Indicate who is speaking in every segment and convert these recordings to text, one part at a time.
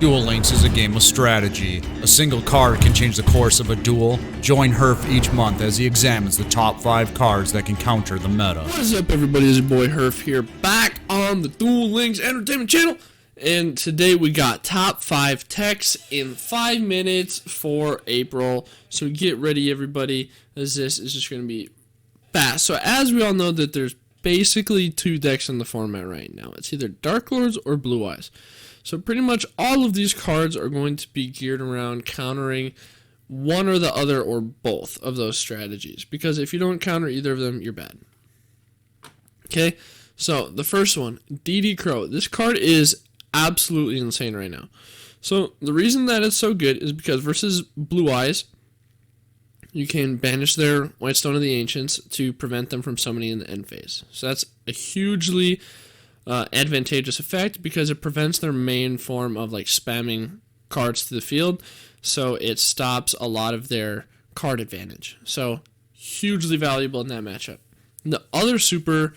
Speaker 1: Duel Links is a game of strategy. A single card can change the course of a duel. Join Herf each month as he examines the top 5 cards that can counter the meta.
Speaker 2: What is up, everybody? It's your boy Herf here, back on the Duel Links Entertainment channel. And today we got top 5 techs in 5 minutes for April. So get ready, everybody, as this is just going to be fast. So as we all know that there's basically 2 decks in the format right now. It's either Dark Lords or Blue Eyes. So pretty much all of these cards are going to be geared around countering one or the other or both of those strategies. Because if you don't counter either of them, you're bad. Okay, so the first one, DD Crow. This card is absolutely insane right now. So the reason that it's so good is because versus Blue Eyes, you can banish their White Stone of the Ancients to prevent them from summoning in the end phase. So that's a hugely advantageous effect because it prevents their main form of like spamming cards to the field. So it stops a lot of their card advantage. So hugely valuable in that matchup. The other super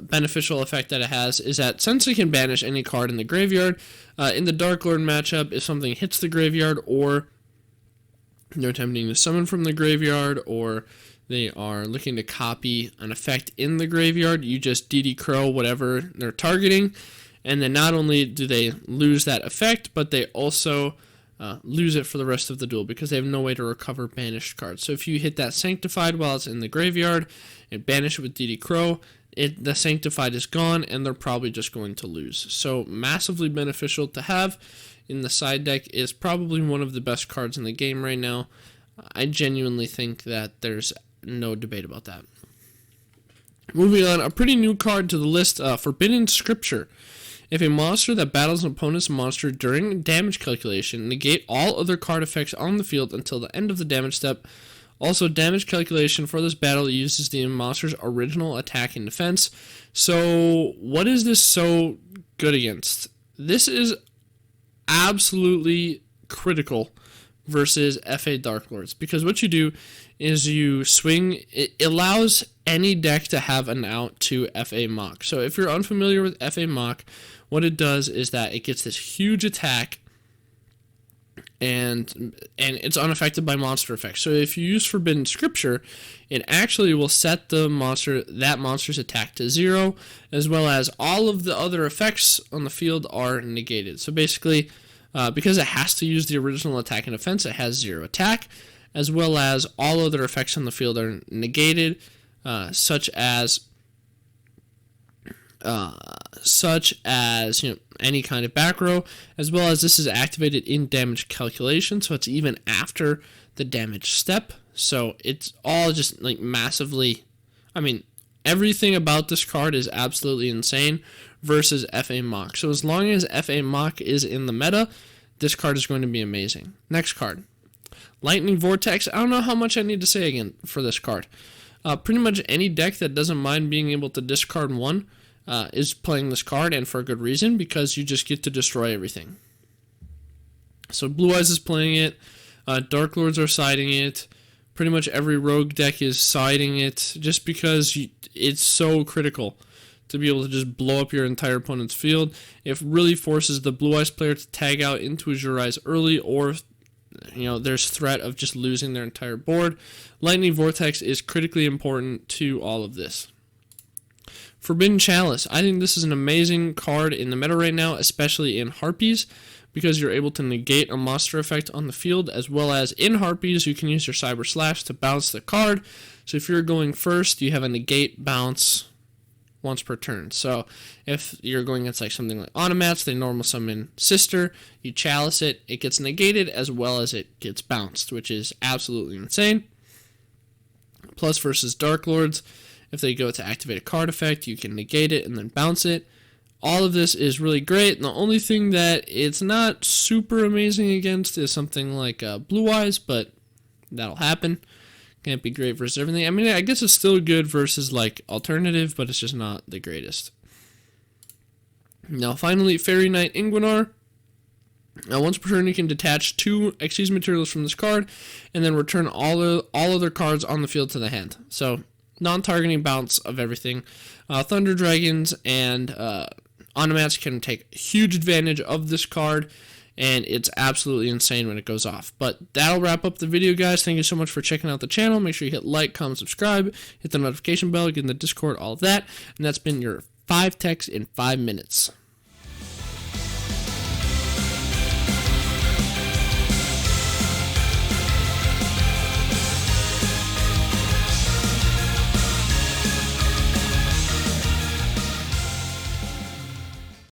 Speaker 2: beneficial effect that it has is that since it can banish any card in the graveyard, in the Dark Lord matchup, if something hits the graveyard or they're attempting to summon from the graveyard or they are looking to copy an effect in the graveyard, you just DD Crow whatever they're targeting, and then not only do they lose that effect, but they also lose it for the rest of the duel because they have no way to recover banished cards. So if you hit that Sanctified while it's in the graveyard and banish it with DD Crow, the Sanctified is gone and they're probably just going to lose. So massively beneficial to have in the side deck, is probably one of the best cards in the game right now. I genuinely think that there's no debate about that. Moving on, a pretty new card to the list, Forbidden Scripture. If a monster that battles an opponent's monster during damage calculation, negate all other card effects on the field until the end of the damage step. Also, damage calculation for this battle uses the monster's original attack and defense. So, what is this so good against? This is absolutely critical versus FA Dark Lords, because what you do is you swing. It allows any deck to have an out to FA Mock. So if you're unfamiliar with FA Mock, what it does is that it gets this huge attack and it's unaffected by monster effects. So if you use Forbidden Scripture, it actually will set that monster's attack to 0, as well as all of the other effects on the field are negated. So basically, because it has to use the original attack and defense, it has 0 attack, as well as all other effects on the field are negated, such as any kind of back row, as well as this is activated in damage calculation, so it's even after the damage step. So it's all just like massively, everything about this card is absolutely insane versus FA Mock. So as long as FA Mock is in the meta, this card is going to be amazing. Next card, Lightning Vortex. I don't know how much I need to say again for this card. Pretty much any deck that doesn't mind being able to discard 1 is playing this card, and for a good reason, because you just get to destroy everything. So Blue Eyes is playing it, Dark Lords are siding it, pretty much every rogue deck is siding it, just because it's so critical to be able to just blow up your entire opponent's field. It really forces the Blue Eyes player to tag out into Azure Eyes early, or there's threat of just losing their entire board. Lightning Vortex is critically important to all of this. Forbidden Chalice. I think this is an amazing card in the meta right now, especially in Harpies, because you're able to negate a monster effect on the field, as well as in Harpies, you can use your Cyber Slash to bounce the card. So if you're going first, you have a negate bounce once per turn. So if you're going against like something like Automats, they normal summon Sister, you Chalice it, it gets negated as well as it gets bounced, which is absolutely insane. Plus versus Dark Lords, if they go to activate a card effect, you can negate it and then bounce it. All of this is really great. And the only thing that it's not super amazing against is something like Blue Eyes, but that'll happen. Can't be great versus everything. I guess it's still good versus like alternative, but it's just not the greatest. Now finally, Fairy Knight Ingwenar. Now once per turn, you can detach 2 Xyz materials from this card, and then return all other cards on the field to the hand. So non-targeting bounce of everything. Thunder Dragons and Automats can take huge advantage of this card, and it's absolutely insane when it goes off. But that'll wrap up the video, guys. Thank you so much for checking out the channel. Make sure you hit like, comment, subscribe, hit the notification bell, get in the Discord, all of that. And that's been your 5 techs in 5 minutes.